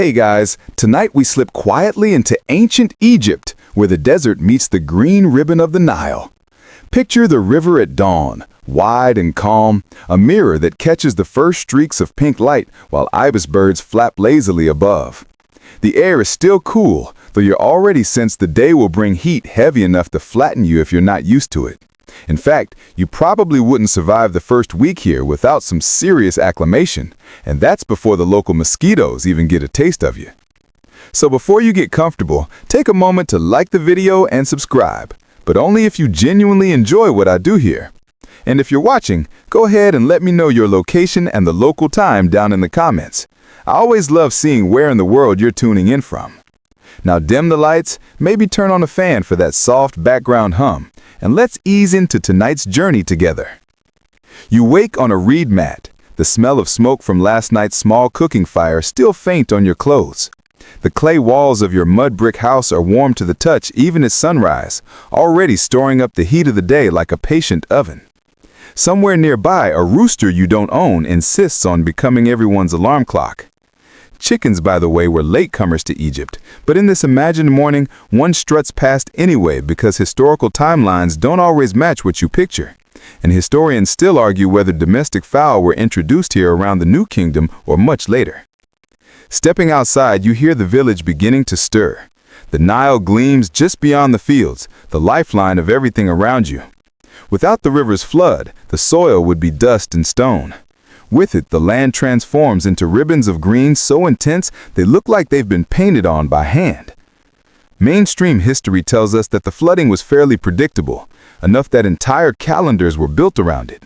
Hey guys, tonight we slip quietly into ancient Egypt, where the desert meets the green ribbon of the Nile. Picture the river at dawn, wide and calm, a mirror that catches the first streaks of pink light while ibis birds flap lazily above. The air is still cool, though you already sense the day will bring heat heavy enough to flatten you if you're not used to it. In fact, you probably wouldn't survive the first week here without some serious acclimation, and that's before the local mosquitoes even get a taste of you. So before you get comfortable, take a moment to like the video and subscribe, but only if you genuinely enjoy what I do here. And if you're watching, go ahead and let me know your location and the local time down in the comments. I always love seeing where in the world you're tuning in from. Now dim the lights, maybe turn on a fan for that soft background hum, and let's ease into tonight's journey together. You wake on a reed mat, the smell of smoke from last night's small cooking fire still faint on your clothes. The clay walls of your mud brick house are warm to the touch even at sunrise, already storing up the heat of the day like a patient oven. Somewhere nearby, a rooster you don't own insists on becoming everyone's alarm clock. Chickens, by the way, were latecomers to Egypt, but in this imagined morning, one struts past anyway because historical timelines don't always match what you picture. And historians still argue whether domestic fowl were introduced here around the New Kingdom or much later. Stepping outside, you hear the village beginning to stir. The Nile gleams just beyond the fields, the lifeline of everything around you. Without the river's flood, the soil would be dust and stone. With it, the land transforms into ribbons of green so intense they look like they've been painted on by hand. Mainstream history tells us that the flooding was fairly predictable, enough that entire calendars were built around it.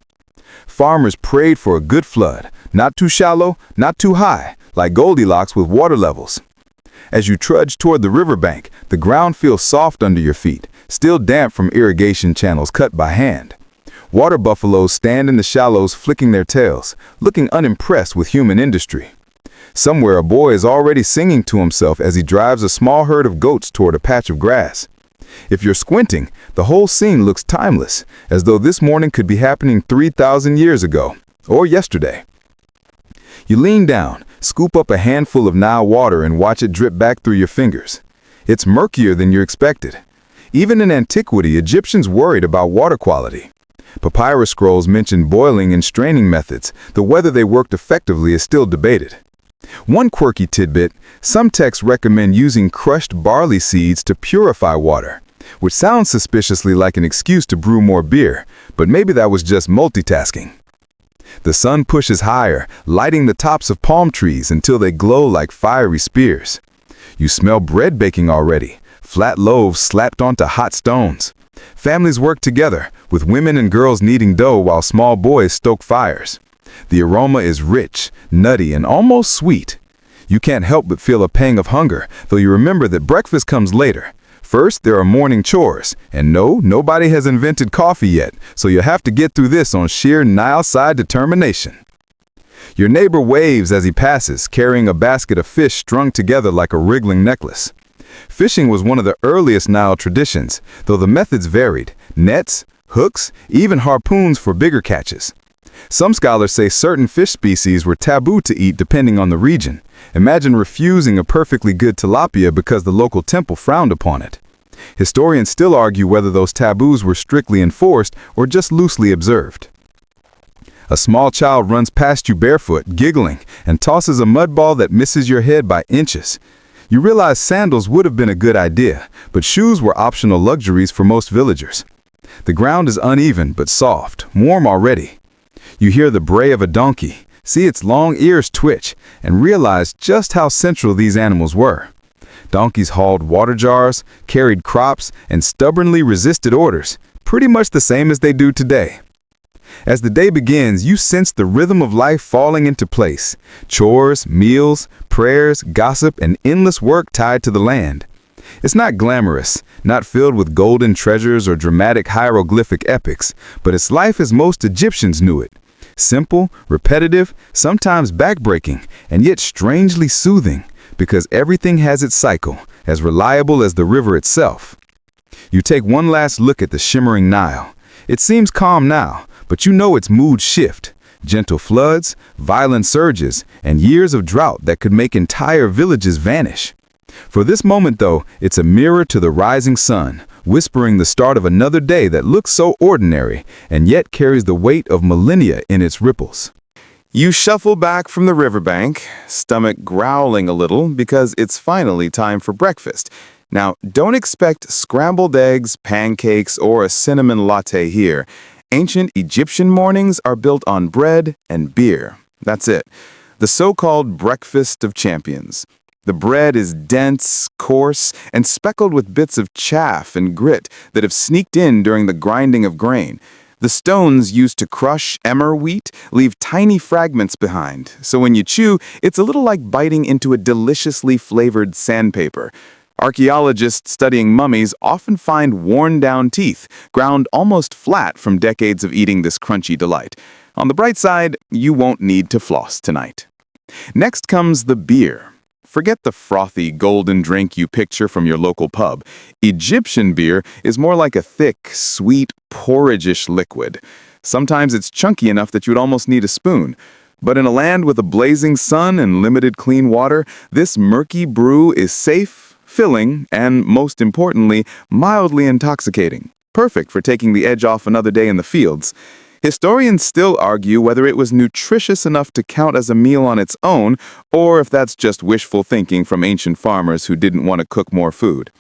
Farmers prayed for a good flood, not too shallow, not too high, like Goldilocks with water levels. As you trudge toward the riverbank, the ground feels soft under your feet, still damp from irrigation channels cut by hand. Water buffaloes stand in the shallows flicking their tails, looking unimpressed with human industry. Somewhere a boy is already singing to himself as he drives a small herd of goats toward a patch of grass. If you're squinting, the whole scene looks timeless, as though this morning could be happening 3,000 years ago, or yesterday. You lean down, scoop up a handful of Nile water and watch it drip back through your fingers. It's murkier than you expected. Even in antiquity, Egyptians worried about water quality. Papyrus scrolls mention boiling and straining methods, though whether they worked effectively is still debated. One quirky tidbit, some texts recommend using crushed barley seeds to purify water, which sounds suspiciously like an excuse to brew more beer, but maybe that was just multitasking. The sun pushes higher, lighting the tops of palm trees until they glow like fiery spears. You smell bread baking already, flat loaves slapped onto hot stones. Families work together, with women and girls kneading dough while small boys stoke fires. The aroma is rich, nutty, and almost sweet. You can't help but feel a pang of hunger, though you remember that breakfast comes later. First, there are morning chores, and no, nobody has invented coffee yet, so you'll have to get through this on sheer Nile-side determination. Your neighbor waves as he passes, carrying a basket of fish strung together like a wriggling necklace. Fishing was one of the earliest Nile traditions, though the methods varied: nets, hooks, even harpoons for bigger catches. Some scholars say certain fish species were taboo to eat depending on the region. Imagine refusing a perfectly good tilapia because the local temple frowned upon it. Historians still argue whether those taboos were strictly enforced or just loosely observed. A small child runs past you barefoot, giggling, and tosses a mud ball that misses your head by inches. You realize sandals would have been a good idea, but shoes were optional luxuries for most villagers. The ground is uneven but soft, warm already. You hear the bray of a donkey, see its long ears twitch, and realize just how central these animals were. Donkeys hauled water jars, carried crops, and stubbornly resisted orders, pretty much the same as they do today. As the day begins, you sense the rhythm of life falling into place. Chores, meals, prayers, gossip, and endless work tied to the land. It's not glamorous, not filled with golden treasures or dramatic hieroglyphic epics, but it's life as most Egyptians knew it. Simple, repetitive, sometimes backbreaking, and yet strangely soothing, because everything has its cycle, as reliable as the river itself. You take one last look at the shimmering Nile. It seems calm now, but you know its mood shift. gentle floods, violent surges, and years of drought that could make entire villages vanish. For this moment, though, it's a mirror to the rising sun, whispering the start of another day that looks so ordinary and yet carries the weight of millennia in its ripples. You shuffle back from the riverbank, stomach growling a little because it's finally time for breakfast. Now, don't expect scrambled eggs, pancakes, or a cinnamon latte here. Ancient Egyptian mornings are built on bread and beer. That's it. The so-called breakfast of champions. The bread is dense, coarse, and speckled with bits of chaff and grit that have sneaked in during the grinding of grain. The stones used to crush emmer wheat leave tiny fragments behind, so when you chew, it's a little like biting into a deliciously flavored sandpaper. Archaeologists studying mummies often find worn-down teeth, ground almost flat from decades of eating this crunchy delight. On the bright side, you won't need to floss tonight. Next comes the beer. Forget the frothy, golden drink you picture from your local pub. Egyptian beer is more like a thick, sweet, porridge-ish liquid. Sometimes it's chunky enough that you'd almost need a spoon. But in a land with a blazing sun and limited clean water, this murky brew is safe, filling, and, most importantly, mildly intoxicating. Perfect for taking the edge off another day in the fields. Historians still argue whether it was nutritious enough to count as a meal on its own, or if that's just wishful thinking from ancient farmers who didn't want to cook more food.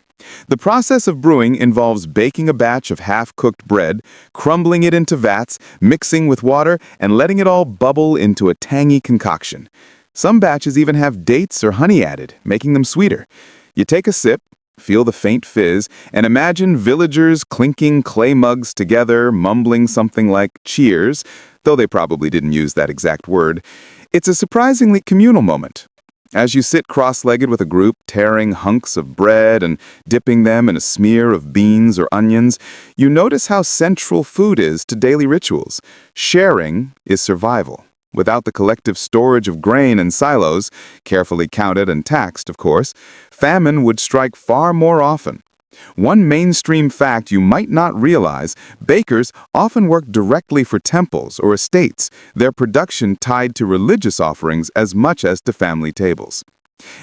The process of brewing involves baking a batch of half-cooked bread, crumbling it into vats, mixing with water, and letting it all bubble into a tangy concoction. Some batches even have dates or honey added, making them sweeter. You take a sip, feel the faint fizz, and imagine villagers clinking clay mugs together, mumbling something like cheers, though they probably didn't use that exact word. It's a surprisingly communal moment. As you sit cross-legged with a group, tearing hunks of bread and dipping them in a smear of beans or onions, you notice how central food is to daily rituals. Sharing is survival. Without the collective storage of grain in silos, carefully counted and taxed, of course, famine would strike far more often. One mainstream fact you might not realize, bakers often work directly for temples or estates, their production tied to religious offerings as much as to family tables.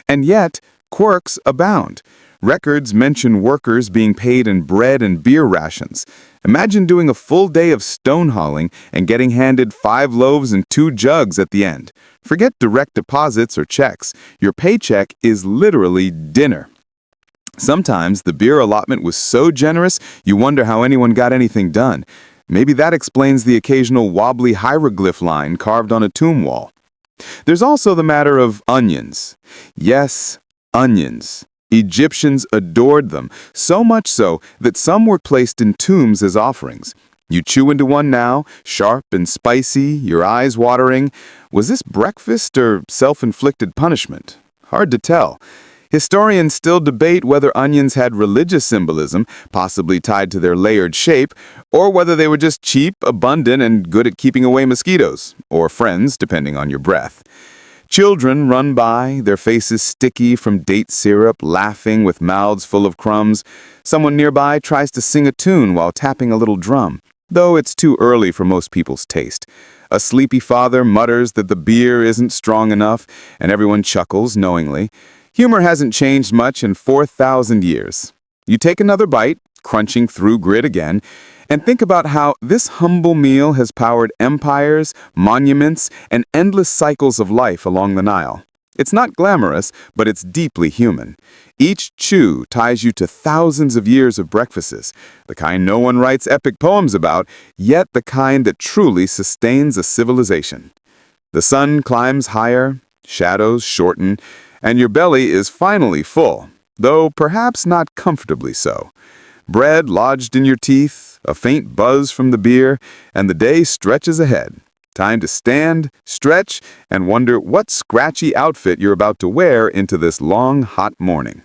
And yet, quirks abound. Records mention workers being paid in bread and beer rations. Imagine doing a full day of stone hauling and getting handed 5 loaves and 2 jugs at the end. Forget direct deposits or checks. Your paycheck is literally dinner. Sometimes the beer allotment was so generous, you wonder how anyone got anything done. Maybe that explains the occasional wobbly hieroglyph line carved on a tomb wall. There's also the matter of onions. Yes, onions. Egyptians adored them, so much so that some were placed in tombs as offerings. You chew into one now, sharp and spicy, your eyes watering. Was this breakfast or self-inflicted punishment? Hard to tell. Historians still debate whether onions had religious symbolism, possibly tied to their layered shape, or whether they were just cheap, abundant, and good at keeping away mosquitoes, or friends, depending on your breath. Children run by, their faces sticky from date syrup, laughing with mouths full of crumbs. Someone nearby tries to sing a tune while tapping a little drum, though it's too early for most people's taste. A sleepy father mutters that the beer isn't strong enough, and everyone chuckles knowingly. Humor hasn't changed much in 4,000 years. You take another bite, crunching through grit again, and think about how this humble meal has powered empires, monuments, and endless cycles of life along the Nile. It's not glamorous, but it's deeply human. Each chew ties you to thousands of years of breakfasts, the kind no one writes epic poems about, yet the kind that truly sustains a civilization. The sun climbs higher, shadows shorten, and your belly is finally full, though perhaps not comfortably so. Bread lodged in your teeth, a faint buzz from the beer, and the day stretches ahead. Time to stand, stretch, and wonder what scratchy outfit you're about to wear into this long, hot morning.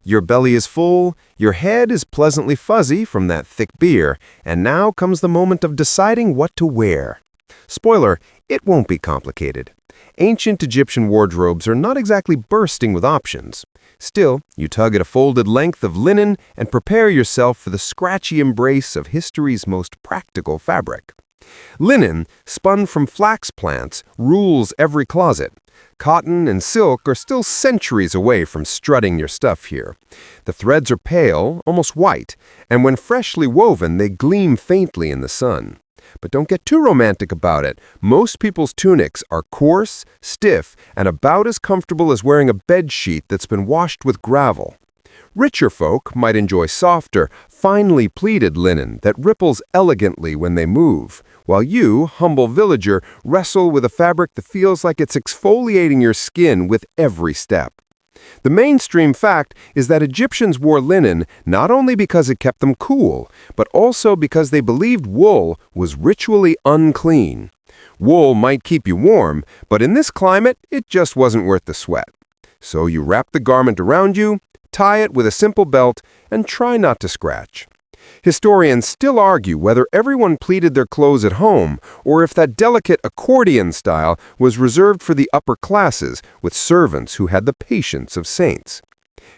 Your belly is full, your head is pleasantly fuzzy from that thick beer, and now comes the moment of deciding what to wear. Spoiler, it won't be complicated. Ancient Egyptian wardrobes are not exactly bursting with options. Still, you tug at a folded length of linen and prepare yourself for the scratchy embrace of history's most practical fabric. Linen, spun from flax plants, rules every closet. Cotton and silk are still centuries away from strutting your stuff here. The threads are pale, almost white, and when freshly woven, they gleam faintly in the sun. But don't get too romantic about it. Most people's tunics are coarse, stiff, and about as comfortable as wearing a bed sheet that's been washed with gravel. Richer folk might enjoy softer, finely pleated linen that ripples elegantly when they move, while you, humble villager, wrestle with a fabric that feels like it's exfoliating your skin with every step. The mainstream fact is that Egyptians wore linen not only because it kept them cool, but also because they believed wool was ritually unclean. Wool might keep you warm, but in this climate, it just wasn't worth the sweat. So you wrap the garment around you, tie it with a simple belt, and try not to scratch. Historians still argue whether everyone pleated their clothes at home or if that delicate accordion style was reserved for the upper classes with servants who had the patience of saints.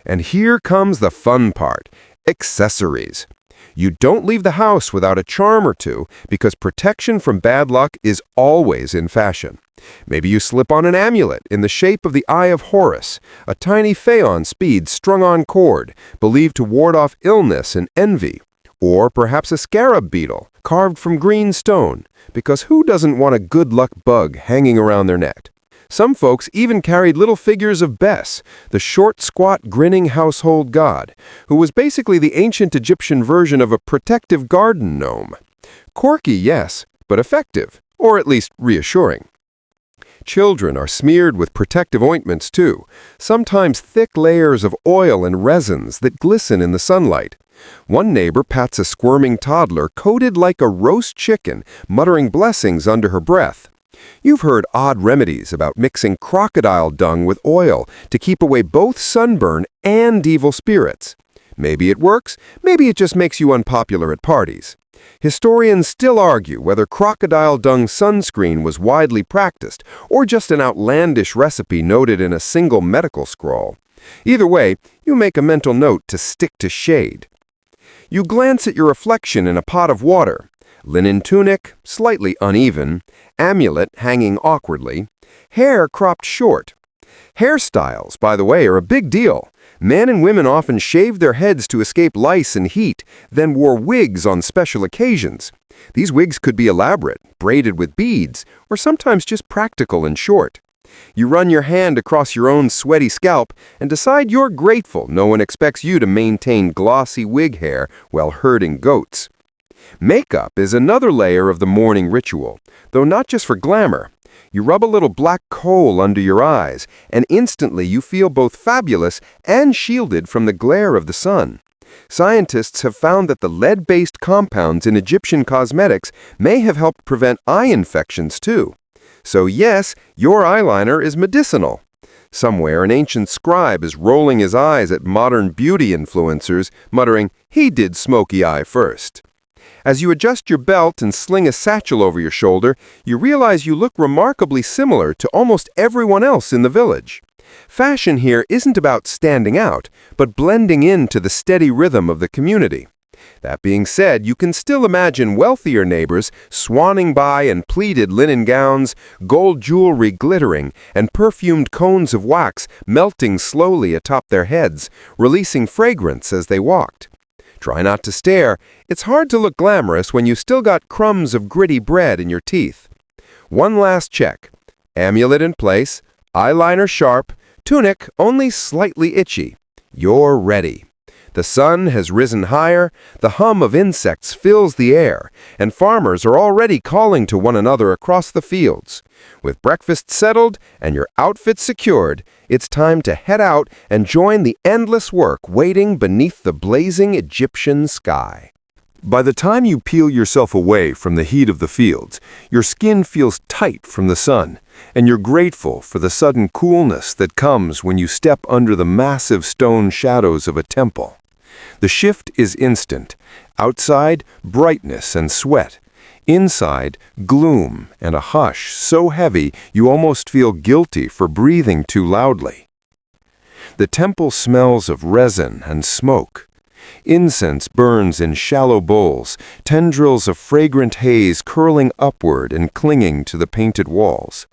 And here comes the fun part: accessories. You don't leave the house without a charm or two because protection from bad luck is always in fashion. Maybe you slip on an amulet in the shape of the Eye of Horus, a tiny phaon bead strung on cord, believed to ward off illness and envy. Or perhaps a scarab beetle, carved from green stone, because who doesn't want a good luck bug hanging around their neck? Some folks even carried little figures of Bes, the short, squat, grinning household god, who was basically the ancient Egyptian version of a protective garden gnome. Quirky, yes, but effective, or at least reassuring. Children are smeared with protective ointments too, sometimes thick layers of oil and resins that glisten in the sunlight. One neighbor pats a squirming toddler coated like a roast chicken, muttering blessings under her breath. You've heard odd remedies about mixing crocodile dung with oil to keep away both sunburn and evil spirits. Maybe it works, maybe it just makes you unpopular at parties. Historians still argue whether crocodile dung sunscreen was widely practiced or just an outlandish recipe noted in a single medical scroll. Either way, you make a mental note to stick to shade. You glance at your reflection in a pot of water. Linen tunic, slightly uneven, amulet hanging awkwardly, hair cropped short. Hairstyles, by the way, are a big deal. Men and women often shaved their heads to escape lice and heat, then wore wigs on special occasions. These wigs could be elaborate, braided with beads, or sometimes just practical and short. You run your hand across your own sweaty scalp and decide you're grateful no one expects you to maintain glossy wig hair while herding goats. Makeup is another layer of the morning ritual, though not just for glamour. You rub a little black coal under your eyes, and instantly you feel both fabulous and shielded from the glare of the sun. Scientists have found that the lead-based compounds in Egyptian cosmetics may have helped prevent eye infections too. So yes, your eyeliner is medicinal. Somewhere an ancient scribe is rolling his eyes at modern beauty influencers, muttering, "He did smoky eye first." As you adjust your belt and sling a satchel over your shoulder, you realize you look remarkably similar to almost everyone else in the village. Fashion here isn't about standing out, but blending into the steady rhythm of the community. That being said, you can still imagine wealthier neighbors swanning by in pleated linen gowns, gold jewelry glittering, and perfumed cones of wax melting slowly atop their heads, releasing fragrance as they walked. Try not to stare. It's hard to look glamorous when you still got crumbs of gritty bread in your teeth. One last check. Amulet in place, eyeliner sharp, tunic only slightly itchy. You're ready. The sun has risen higher, the hum of insects fills the air, and farmers are already calling to one another across the fields. With breakfast settled and your outfit secured, it's time to head out and join the endless work waiting beneath the blazing Egyptian sky. By the time you peel yourself away from the heat of the fields, your skin feels tight from the sun, and you're grateful for the sudden coolness that comes when you step under the massive stone shadows of a temple. The shift is instant. Outside, brightness and sweat. Inside, gloom and a hush so heavy you almost feel guilty for breathing too loudly. The temple smells of resin and smoke. Incense burns in shallow bowls, tendrils of fragrant haze curling upward and clinging to the painted walls.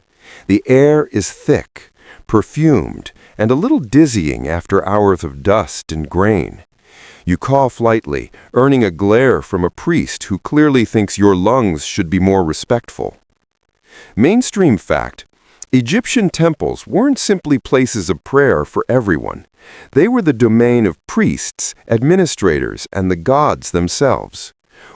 The air is thick, perfumed, and a little dizzying after hours of dust and grain. You cough lightly, earning a glare from a priest who clearly thinks your lungs should be more respectful. Mainstream fact: Egyptian temples weren't simply places of prayer for everyone. They were the domain of priests, administrators, and the gods themselves.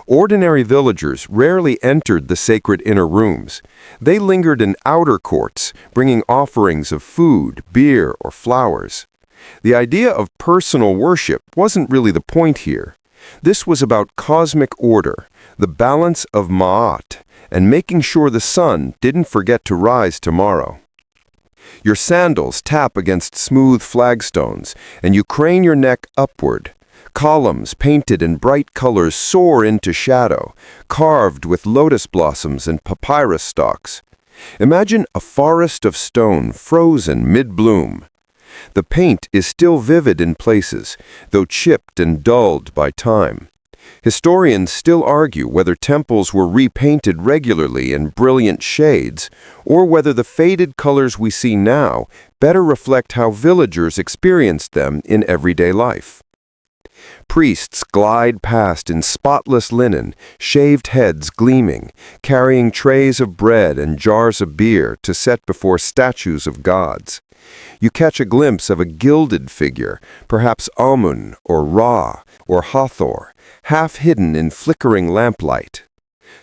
Ordinary villagers rarely entered the sacred inner rooms. They lingered in outer courts, bringing offerings of food, beer, or flowers. The idea of personal worship wasn't really the point here. This was about cosmic order, the balance of Ma'at, and making sure the sun didn't forget to rise tomorrow. Your sandals tap against smooth flagstones, and you crane your neck upward. Columns painted in bright colors soar into shadow, carved with lotus blossoms and papyrus stalks. Imagine a forest of stone frozen mid-bloom. The paint is still vivid in places, though chipped and dulled by time. Historians still argue whether temples were repainted regularly in brilliant shades, or whether the faded colors we see now better reflect how villagers experienced them in everyday life. Priests glide past in spotless linen, shaved heads gleaming, carrying trays of bread and jars of beer to set before statues of gods. You catch a glimpse of a gilded figure, perhaps Amun or Ra or Hathor, half hidden in flickering lamplight.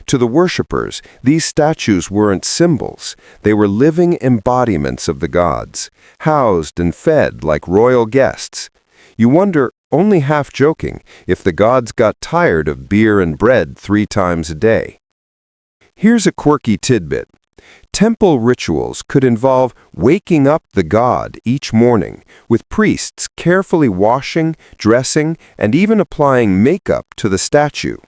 To the worshippers, these statues weren't symbols. They were living embodiments of the gods, housed and fed like royal guests. You wonder, only half joking, if the gods got tired of beer and bread 3 times a day. Here's a quirky tidbit. Temple rituals could involve waking up the god each morning, with priests carefully washing, dressing, and even applying makeup to the statue.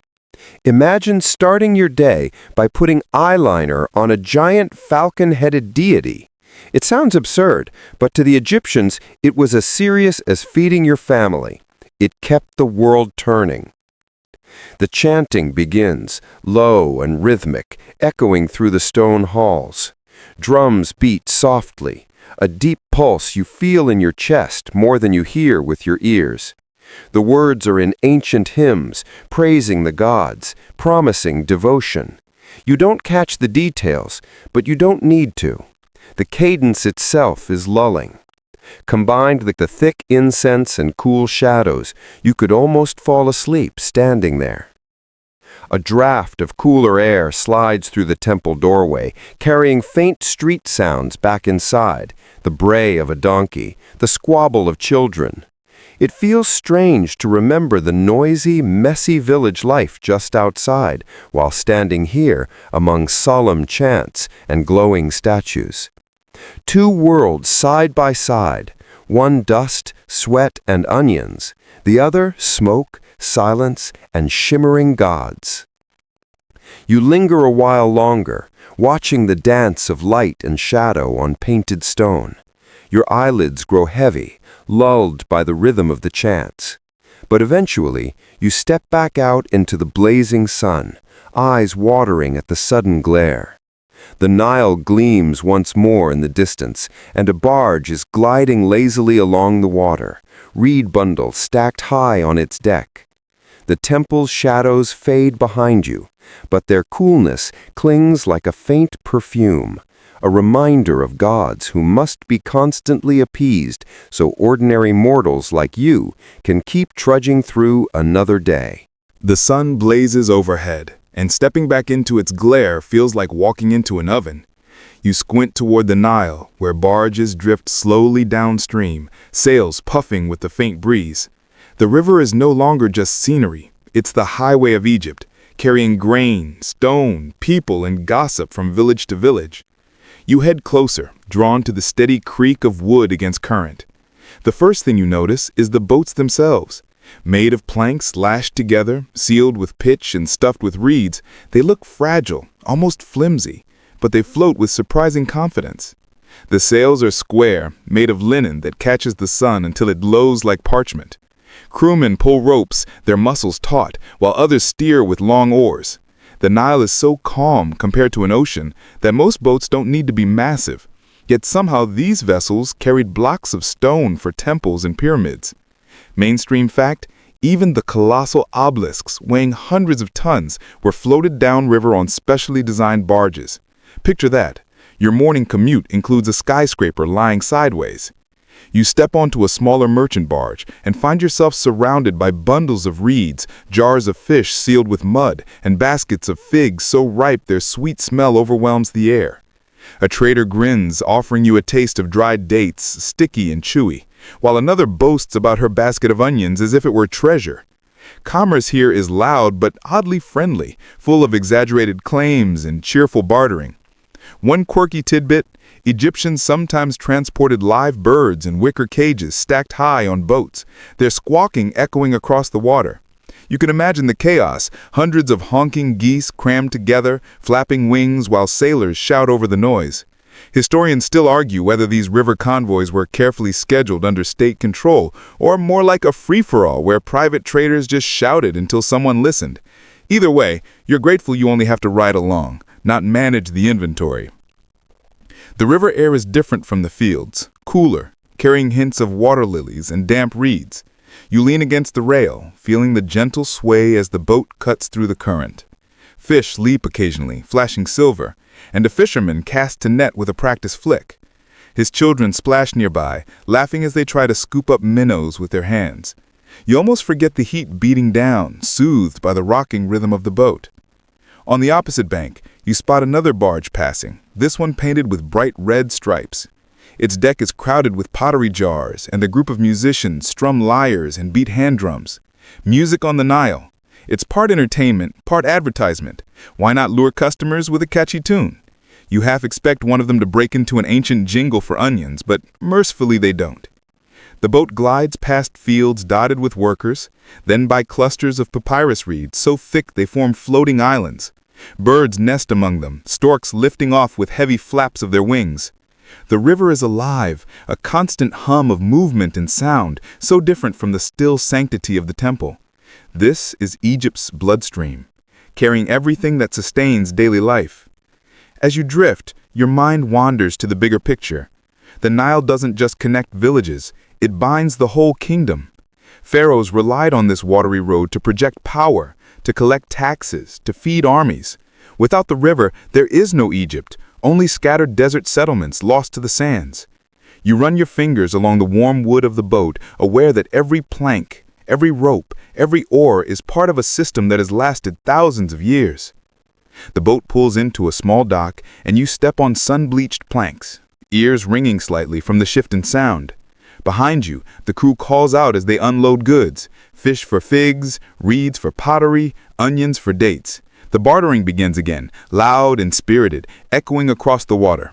Imagine starting your day by putting eyeliner on a giant falcon-headed deity. It sounds absurd, but to the Egyptians, it was as serious as feeding your family. It kept the world turning. The chanting begins, low and rhythmic, echoing through the stone halls. Drums beat softly, a deep pulse you feel in your chest more than you hear with your ears. The words are in ancient hymns, praising the gods, promising devotion. You don't catch the details, but you don't need to. The cadence itself is lulling. Combined with the thick incense and cool shadows, you could almost fall asleep standing there. A draft of cooler air slides through the temple doorway, carrying faint street sounds back inside, the bray of a donkey, the squabble of children. It feels strange to remember the noisy, messy village life just outside, while standing here among solemn chants and glowing statues. 2 worlds side by side, one dust, sweat, and onions, the other smoke, silence, and shimmering gods. You linger a while longer, watching the dance of light and shadow on painted stone. Your eyelids grow heavy, lulled by the rhythm of the chants. But eventually, you step back out into the blazing sun, eyes watering at the sudden glare. The Nile gleams once more in the distance, and a barge is gliding lazily along the water, reed bundles stacked high on its deck. The temple's shadows fade behind you, but their coolness clings like a faint perfume, a reminder of gods who must be constantly appeased so ordinary mortals like you can keep trudging through another day. The sun blazes overhead, and stepping back into its glare feels like walking into an oven. You squint toward the Nile, where barges drift slowly downstream, sails puffing with the faint breeze. The river is no longer just scenery, it's the highway of Egypt, carrying grain, stone, people, and gossip from village to village. You head closer, drawn to the steady creak of wood against current. The first thing you notice is the boats themselves. Made of planks lashed together, sealed with pitch and stuffed with reeds, they look fragile, almost flimsy, but they float with surprising confidence. The sails are square, made of linen that catches the sun until it glows like parchment. Crewmen pull ropes, their muscles taut, while others steer with long oars. The Nile is so calm compared to an ocean that most boats don't need to be massive. Yet somehow these vessels carried blocks of stone for temples and pyramids. Mainstream fact, even the colossal obelisks weighing hundreds of tons were floated downriver on specially designed barges. Picture that. Your morning commute includes a skyscraper lying sideways. You step onto a smaller merchant barge and find yourself surrounded by bundles of reeds, jars of fish sealed with mud, and baskets of figs so ripe their sweet smell overwhelms the air. A trader grins, offering you a taste of dried dates, sticky and chewy, while another boasts about her basket of onions as if it were treasure. Commerce here is loud but oddly friendly, full of exaggerated claims and cheerful bartering. One quirky tidbit, Egyptians sometimes transported live birds in wicker cages stacked high on boats, their squawking echoing across the water. You can imagine the chaos, hundreds of honking geese crammed together, flapping wings while sailors shout over the noise. Historians still argue whether these river convoys were carefully scheduled under state control, or more like a free-for-all where private traders just shouted until someone listened. Either way, you're grateful you only have to ride along, not manage the inventory. The river air is different from the fields, cooler, carrying hints of water lilies and damp reeds. You lean against the rail, feeling the gentle sway as the boat cuts through the current. Fish leap occasionally, flashing silver, and a fisherman casts to net with a practiced flick. His children splash nearby, laughing as they try to scoop up minnows with their hands. You almost forget the heat beating down, soothed by the rocking rhythm of the boat. On the opposite bank, you spot another barge passing, this one painted with bright red stripes. Its deck is crowded with pottery jars, and a group of musicians strum lyres and beat hand drums. Music on the Nile. It's part entertainment, part advertisement. Why not lure customers with a catchy tune? You half expect one of them to break into an ancient jingle for onions, but mercifully they don't. The boat glides past fields dotted with workers, then by clusters of papyrus reeds so thick they form floating islands. Birds nest among them, storks lifting off with heavy flaps of their wings. The river is alive, a constant hum of movement and sound, so different from the still sanctity of the temple. This is Egypt's bloodstream, carrying everything that sustains daily life. As you drift, your mind wanders to the bigger picture. The Nile doesn't just connect villages, it binds the whole kingdom. Pharaohs relied on this watery road to project power, to collect taxes, to feed armies. Without the river, there is no Egypt, only scattered desert settlements lost to the sands. You run your fingers along the warm wood of the boat, aware that every plank, every rope, every oar is part of a system that has lasted thousands of years. The boat pulls into a small dock, and you step on sun-bleached planks, ears ringing slightly from the shift in sound. Behind you, the crew calls out as they unload goods, fish for figs, reeds for pottery, onions for dates. The bartering begins again, loud and spirited, echoing across the water.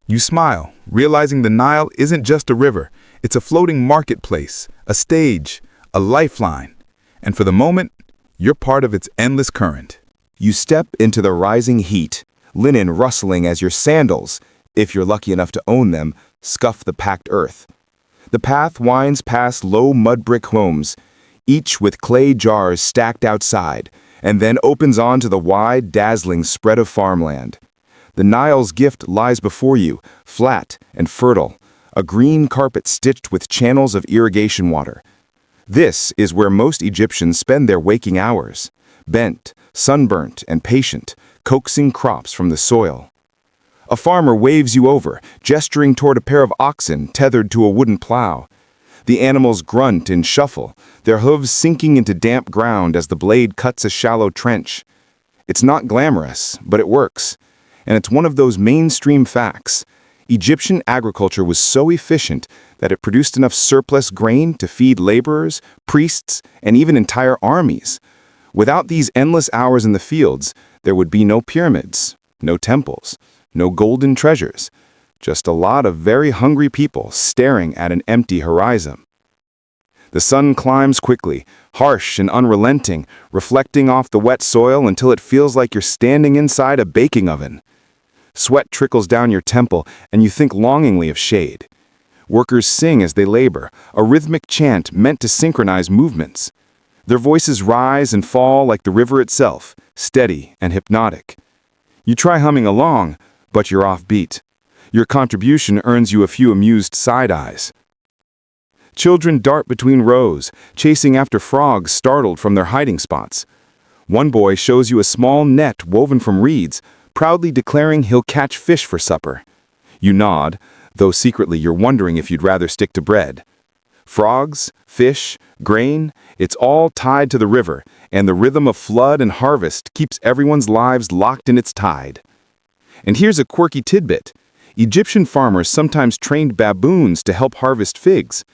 You smile, realizing the Nile isn't just a river, it's a floating marketplace, a stage, a lifeline. And for the moment, you're part of its endless current. You step into the rising heat, linen rustling as your sandals, if you're lucky enough to own them, scuff the packed earth. The path winds past low mud brick homes, each with clay jars stacked outside, and then opens onto the wide, dazzling spread of farmland. The Nile's gift lies before you, flat and fertile, a green carpet stitched with channels of irrigation water. This is where most Egyptians spend their waking hours, bent, sunburnt, and patient, coaxing crops from the soil. A farmer waves you over, gesturing toward a pair of oxen tethered to a wooden plow. The animals grunt and shuffle, their hooves sinking into damp ground as the blade cuts a shallow trench. It's not glamorous, but it works. And it's one of those mainstream facts. Egyptian agriculture was so efficient that it produced enough surplus grain to feed laborers, priests, and even entire armies. Without these endless hours in the fields, there would be no pyramids, no temples, no golden treasures. Just a lot of very hungry people staring at an empty horizon. The sun climbs quickly, harsh and unrelenting, reflecting off the wet soil until it feels like you're standing inside a baking oven. Sweat trickles down your temple, and you think longingly of shade. Workers sing as they labor, a rhythmic chant meant to synchronize movements. Their voices rise and fall like the river itself, steady and hypnotic. You try humming along, but you're off beat. Your contribution earns you a few amused side eyes. Children dart between rows, chasing after frogs startled from their hiding spots. One boy shows you a small net woven from reeds, proudly declaring he'll catch fish for supper. You nod, though secretly you're wondering if you'd rather stick to bread. Frogs, fish, grain, it's all tied to the river, and the rhythm of flood and harvest keeps everyone's lives locked in its tide. And here's a quirky tidbit. Egyptian farmers sometimes trained baboons to help harvest figs.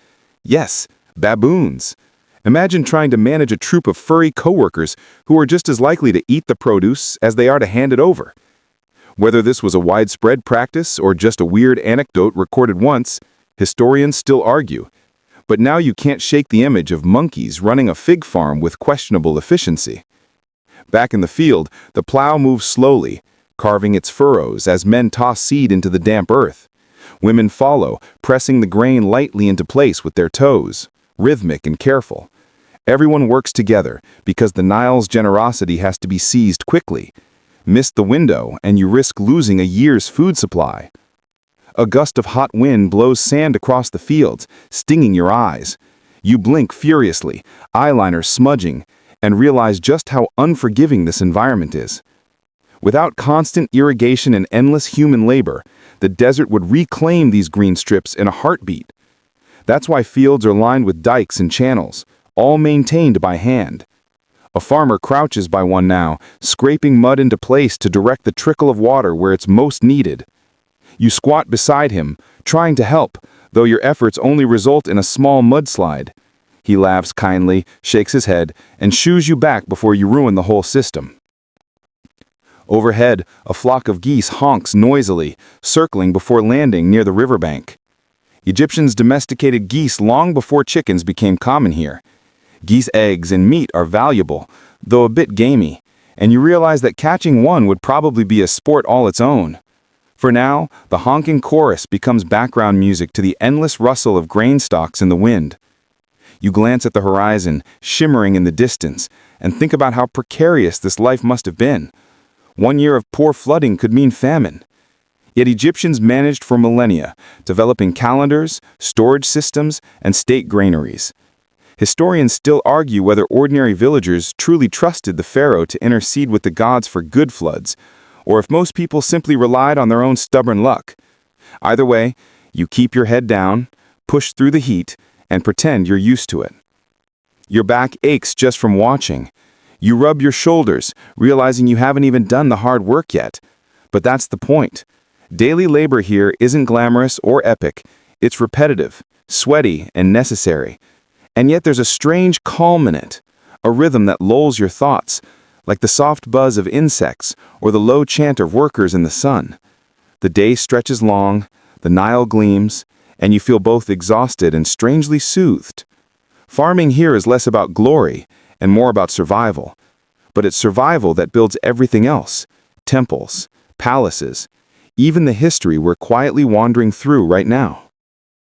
Yes, baboons. Imagine trying to manage a troop of furry coworkers who are just as likely to eat the produce as they are to hand it over. Whether this was a widespread practice or just a weird anecdote recorded once, historians still argue. But now you can't shake the image of monkeys running a fig farm with questionable efficiency. Back in the field, the plow moves slowly, carving its furrows as men toss seed into the damp earth. Women follow, pressing the grain lightly into place with their toes, rhythmic and careful. Everyone works together because the Nile's generosity has to be seized quickly. Miss the window and you risk losing a year's food supply. A gust of hot wind blows sand across the fields, stinging your eyes. You blink furiously, eyeliner smudging, and realize just how unforgiving this environment is. Without constant irrigation and endless human labor, the desert would reclaim these green strips in a heartbeat. That's why fields are lined with dikes and channels, all maintained by hand. A farmer crouches by one now, scraping mud into place to direct the trickle of water where it's most needed. You squat beside him, trying to help, though your efforts only result in a small mudslide. He laughs kindly, shakes his head, and shoos you back before you ruin the whole system. Overhead, a flock of geese honks noisily, circling before landing near the riverbank. Egyptians domesticated geese long before chickens became common here. Geese eggs and meat are valuable, though a bit gamey, and you realize that catching one would probably be a sport all its own. For now, the honking chorus becomes background music to the endless rustle of grain stalks in the wind. You glance at the horizon, shimmering in the distance, and think about how precarious this life must have been. 1 year of poor flooding could mean famine. Yet Egyptians managed for millennia, developing calendars, storage systems, and state granaries. Historians still argue whether ordinary villagers truly trusted the pharaoh to intercede with the gods for good floods, or if most people simply relied on their own stubborn luck. Either way, you keep your head down, push through the heat, and pretend you're used to it. Your back aches just from watching. You rub your shoulders, realizing you haven't even done the hard work yet. But that's the point. Daily labor here isn't glamorous or epic. It's repetitive, sweaty, and necessary. And yet there's a strange calm in it, a rhythm that lulls your thoughts, like the soft buzz of insects or the low chant of workers in the sun. The day stretches long, the Nile gleams, and you feel both exhausted and strangely soothed. Farming here is less about glory and more about survival. But it's survival that builds everything else: temples, palaces, even the history we're quietly wandering through right now.